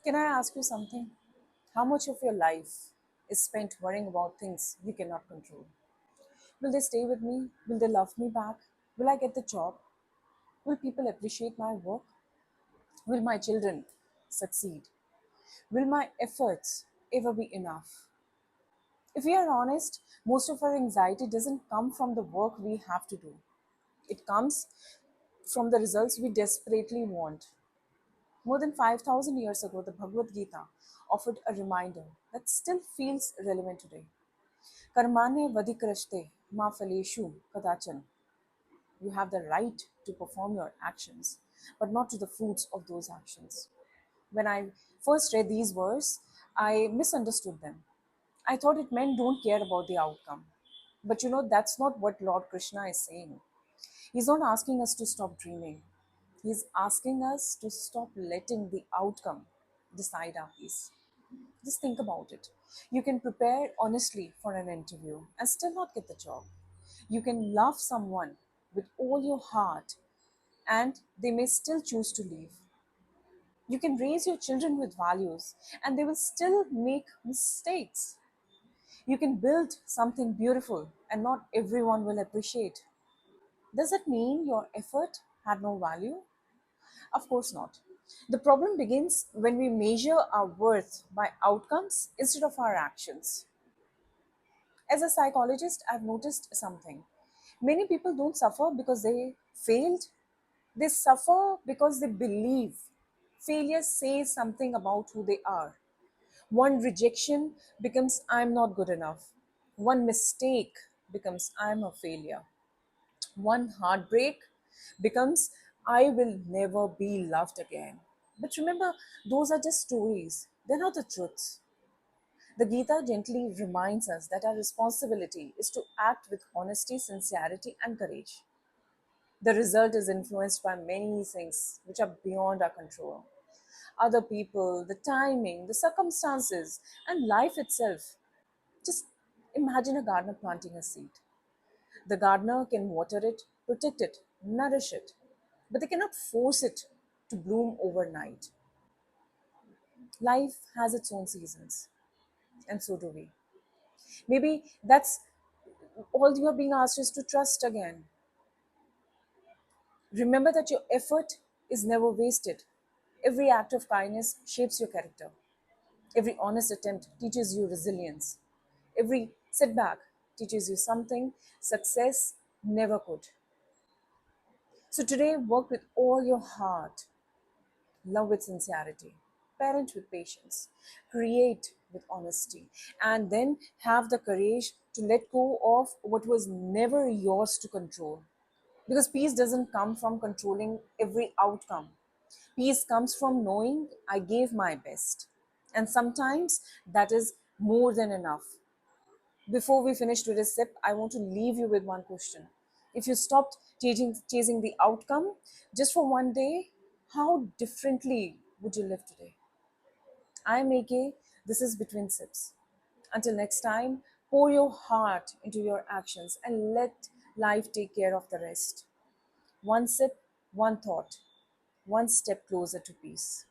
Can I ask you something? How much of your life is spent worrying about things you cannot control? Will they stay with me? Will they love me back? Will I get the job? Will people appreciate my work? Will my children succeed? Will my efforts ever be enough? If we are honest, most of our anxiety doesn't come from the work we have to do. It comes from the results we desperately want. More than 5,000 years ago, the Bhagavad Gita offered a reminder that still feels relevant today. Karmane vadikrashte ma phaleshu kadachan. You have the right to perform your actions, but not to the fruits of those actions. When I first read these words, I misunderstood them. I thought it meant don't care about the outcome. But that's not what Lord Krishna is saying. He's not asking us to stop dreaming. He's asking us to stop letting the outcome decide our peace. Just think about it. You can prepare honestly for an interview and still not get the job. You can love someone with all your heart and they may still choose to leave. You can raise your children with values and they will still make mistakes. You can build something beautiful and not everyone will appreciate. Does that mean your effort had no value? Of course not. The problem begins when we measure our worth by outcomes instead of our actions. As a psychologist, I've noticed something. Many people don't suffer because they failed, they suffer because they believe failure says something about who they are. One rejection becomes I'm not good enough. One mistake becomes I'm a failure. One heartbreak becomes I will never be loved again. But remember, those are just stories, they're not the truths. The Gita gently reminds us that our responsibility is to act with honesty, sincerity, and courage. The result is influenced by many things which are beyond our control. Other people, the timing, the circumstances, and life itself. Just imagine a gardener planting a seed. The gardener can water it, protect it, nourish it, but they cannot force it to bloom overnight. Life has its own seasons, and so do we. Maybe that's all you are being asked is to trust again. Remember that your effort is never wasted. Every act of kindness shapes your character. Every honest attempt teaches you resilience. Every setback teaches you something success never could. So today, work with all your heart, love with sincerity, parent with patience, create with honesty, and then have the courage to let go of what was never yours to control. Because peace doesn't come from controlling every outcome. Peace comes from knowing I gave my best. And sometimes that is more than enough. Before we finish today's sip, I want to leave you with one question. If you stopped chasing the outcome just for one day, how differently would you live today? I'm AK. This is Between Sips. Until next time, pour your heart into your actions and let life take care of the rest. One sip, one thought, one step closer to peace.